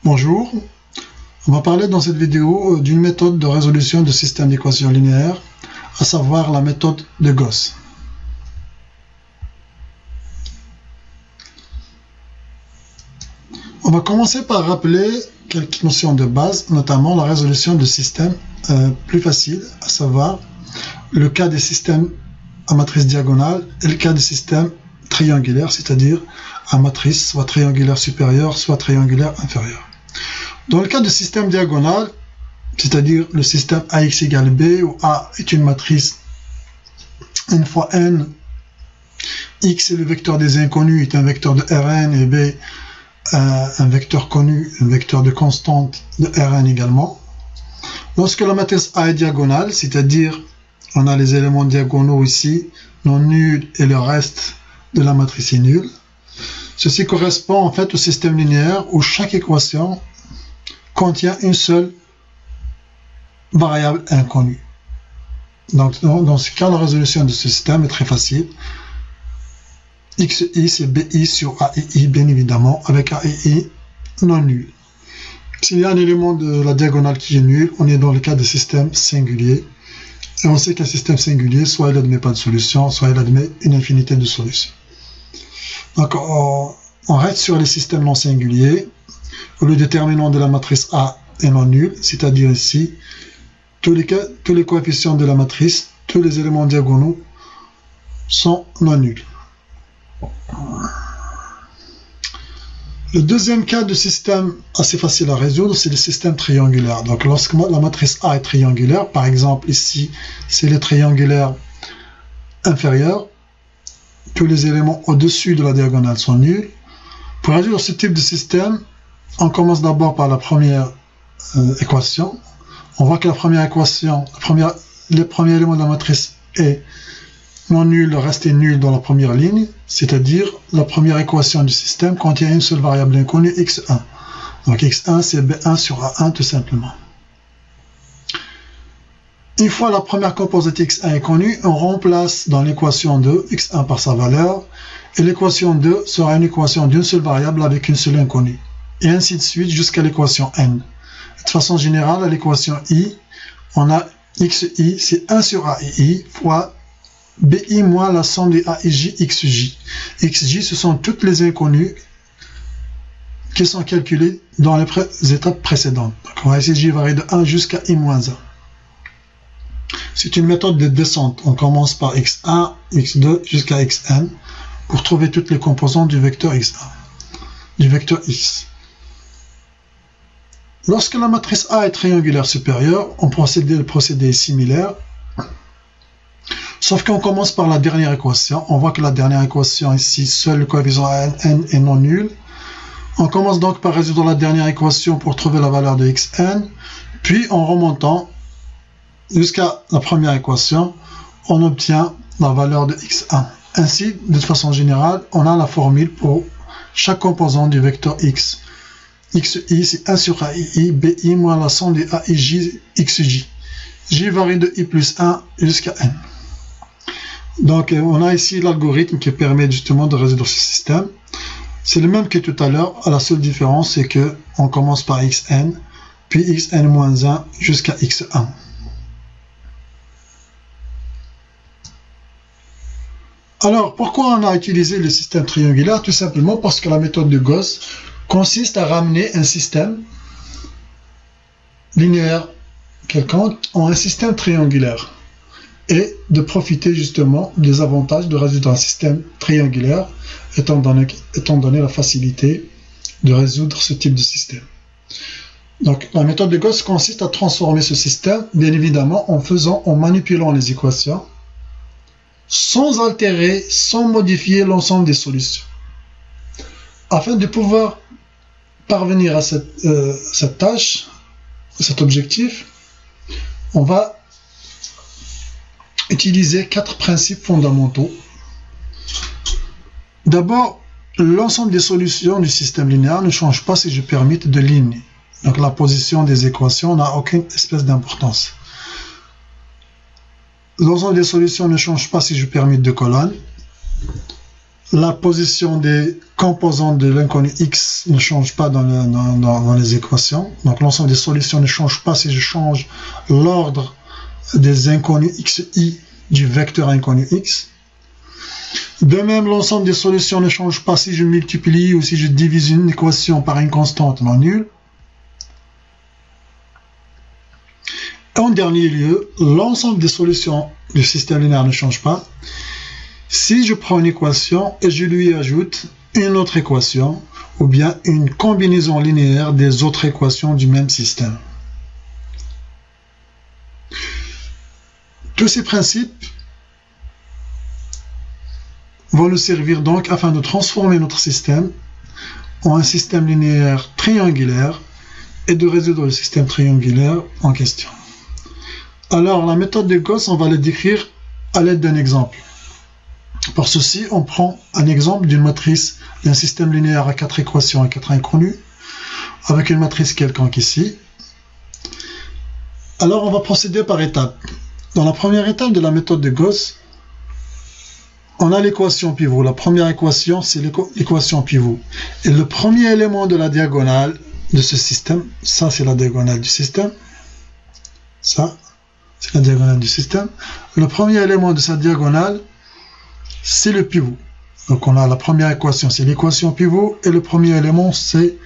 Bonjour, on va parler dans cette vidéo d'une méthode de résolution de systèmes d'équations linéaires, à savoir la méthode de Gauss. On va commencer par rappeler quelques notions de base, notamment la résolution de systèmes plus faciles, à savoir le cas des systèmes à matrice diagonale et le cas des systèmes triangulaires, c'est-à-dire à matrice soit triangulaire supérieure, soit triangulaire inférieure. Dans le cas de système diagonal, c'est-à-dire le système AX égale B, où A est une matrice n fois n, X est le vecteur des inconnus, est un vecteur de Rn, et B un vecteur connu, un vecteur de constante de Rn également. Lorsque la matrice A est diagonale, c'est-à-dire on a les éléments diagonaux ici, non nuls, et le reste de la matrice est nul. Ceci correspond en fait au système linéaire où chaque équation contient une seule variable inconnue. Donc dans ce cas, la résolution de ce système est très facile. XI c'est BI sur AII bien évidemment, avec AII non nul. S'il y a un élément de la diagonale qui est nul, on est dans le cas de système singulier. Et on sait qu'un système singulier, soit il n'admet pas de solution, soit il admet une infinité de solutions. Donc on reste sur les systèmes non singuliers, où le déterminant de la matrice A est non nul, c'est-à-dire ici, tous les coefficients de la matrice, tous les éléments diagonaux sont non nuls. Le deuxième cas de système assez facile à résoudre, c'est le système triangulaire. Donc lorsque la matrice A est triangulaire, par exemple ici, c'est le triangulaire inférieur, tous les éléments au-dessus de la diagonale sont nuls. Pour résoudre ce type de système, on commence d'abord par la première équation. On voit que la première équation, le premier élément de la matrice est non nul, le reste est nul dans la première ligne, c'est-à-dire la première équation du système contient une seule variable inconnue, x1. Donc x1 c'est b1 sur a1 tout simplement. Une fois la première composante x1 est connue, on remplace dans l'équation 2 x1 par sa valeur, et l'équation 2 sera une équation d'une seule variable avec une seule inconnue, et ainsi de suite jusqu'à l'équation n. De façon générale, à l'équation i, on a xi, c'est 1 sur aii fois bi moins la somme des aij xj. Xj, ce sont toutes les inconnues qui sont calculées dans les étapes précédentes. Donc, on va essayer de varie de 1 jusqu'à i-1. C'est une méthode de descente. On commence par x1, x2 jusqu'à xn pour trouver toutes les composantes du vecteur x1, du vecteur x. Lorsque la matrice A est triangulaire supérieure, le procédé est similaire. Sauf qu'on commence par la dernière équation. On voit que la dernière équation ici, seul le coefficient n est non nul. On commence donc par résoudre la dernière équation pour trouver la valeur de xn. Puis en remontant jusqu'à la première équation, on obtient la valeur de x1. Ainsi, de façon générale, on a la formule pour chaque composant du vecteur x. xi c'est 1 sur aii, bi moins la somme des aij xj. J varie de i plus 1 jusqu'à n. Donc on a ici l'algorithme qui permet justement de résoudre ce système. C'est le même que tout à l'heure, la seule différence c'est que on commence par xn, puis xn-1 jusqu'à x1. Alors pourquoi on a utilisé le système triangulaire? Tout simplement parce que la méthode de Gauss consiste à ramener un système linéaire quelconque en un système triangulaire, et de profiter justement des avantages de résoudre un système triangulaire, étant donné la facilité de résoudre ce type de système. Donc la méthode de Gauss consiste à transformer ce système, bien évidemment en manipulant les équations, sans altérer, sans modifier l'ensemble des solutions. Afin de pouvoir parvenir à cette tâche, cet objectif, on va utiliser 4 principes fondamentaux. D'abord, l'ensemble des solutions du système linéaire ne change pas si je permute de lignes. Donc la position des équations n'a aucune espèce d'importance. L'ensemble des solutions ne change pas si je permute de colonnes. la position des composants de l'inconnu x ne change pas dans les équations. Donc l'ensemble des solutions ne change pas si je change l'ordre des inconnus xi du vecteur inconnu x. De même, l'ensemble des solutions ne change pas si je multiplie ou si je divise une équation par une constante non nulle. En dernier lieu, l'ensemble des solutions du système linéaire ne change pas si je prends une équation et je lui ajoute une autre équation ou bien une combinaison linéaire des autres équations du même système. Tous ces principes vont nous servir donc afin de transformer notre système en un système linéaire triangulaire et de résoudre le système triangulaire en question. Alors, la méthode de Gauss, on va la décrire à l'aide d'un exemple. Pour ceci, on prend un exemple d'une matrice d'un système linéaire à 4 équations et 4 inconnus, avec une matrice quelconque ici. Alors, on va procéder par étapes. Dans la première étape de la méthode de Gauss, on a l'équation pivot. La première équation, c'est l'équation pivot. Et le premier élément de la diagonale de ce système, ça c'est la diagonale du système, ça c'est la diagonale du système. Le premier élément de sa diagonale, c'est le pivot. Donc on a la première équation, c'est l'équation pivot, et le premier élément, c'est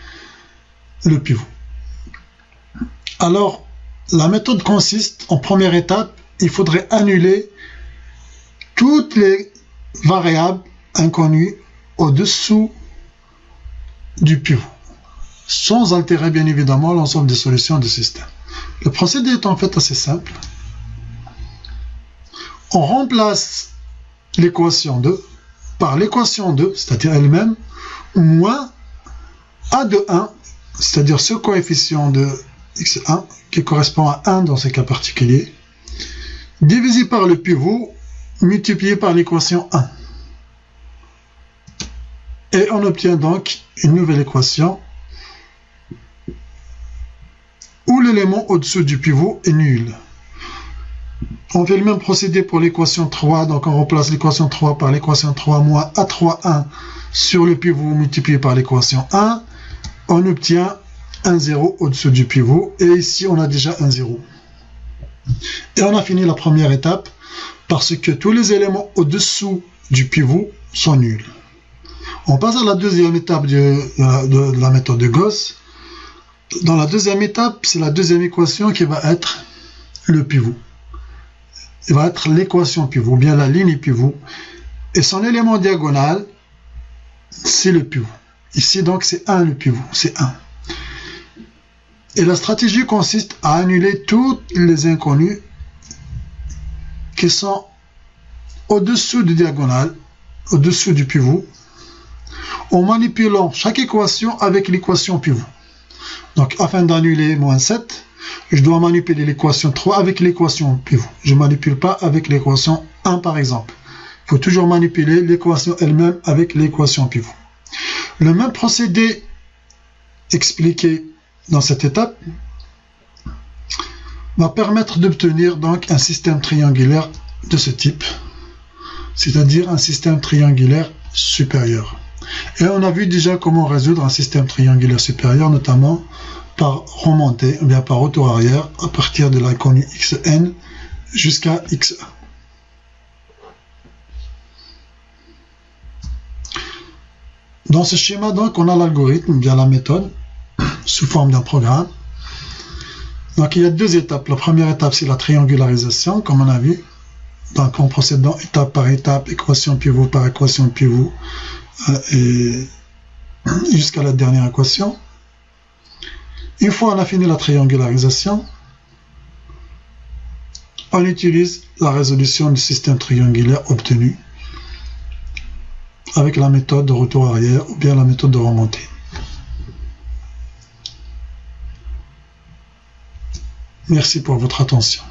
le pivot. Alors, la méthode consiste, en première étape, il faudrait annuler toutes les variables inconnues au-dessous du pivot, sans altérer bien évidemment l'ensemble des solutions du système. Le procédé est en fait assez simple. On remplace l'équation 2 par l'équation 2, c'est-à-dire elle-même, moins a de 1, c'est-à-dire ce coefficient de x1, qui correspond à 1 dans ce cas particulier, divisé par le pivot, multiplié par l'équation 1. Et on obtient donc une nouvelle équation où l'élément au-dessous du pivot est nul. On fait le même procédé pour l'équation 3, donc on remplace l'équation 3 par l'équation 3 moins A3,1 sur le pivot multiplié par l'équation 1. On obtient un 0 au-dessus du pivot, et ici on a déjà un 0. Et on a fini la première étape, parce que tous les éléments au-dessous du pivot sont nuls. On passe à la deuxième étape de la méthode de Gauss. Dans la deuxième étape, c'est la deuxième équation qui va être le pivot. Il va être l'équation pivot, ou bien la ligne pivot. Et son élément diagonal, c'est le pivot. Ici, donc, c'est 1 le pivot, c'est 1. Et la stratégie consiste à annuler toutes les inconnues qui sont au-dessous du diagonale, au-dessous du pivot, en manipulant chaque équation avec l'équation pivot. Donc, afin d'annuler moins 7, je dois manipuler l'équation 3 avec l'équation pivot. Je ne manipule pas avec l'équation 1, par exemple. Il faut toujours manipuler l'équation elle-même avec l'équation pivot. Le même procédé expliqué dans cette étape va permettre d'obtenir donc un système triangulaire de ce type, c'est-à-dire un système triangulaire supérieur. Et on a vu déjà comment résoudre un système triangulaire supérieur, notamment par remontée, ou bien par retour arrière, à partir de l'inconnu xn jusqu'à xa. Dans ce schéma, donc, on a l'algorithme, bien la méthode, sous forme d'un programme. Donc, il y a deux étapes. La première étape, c'est la triangularisation, comme on a vu. Donc, on procède étape par étape, équation pivot par équation pivot, et jusqu'à la dernière équation. Une fois on a fini la triangularisation, on utilise la résolution du système triangulaire obtenu avec la méthode de retour arrière ou bien la méthode de remontée. Merci pour votre attention.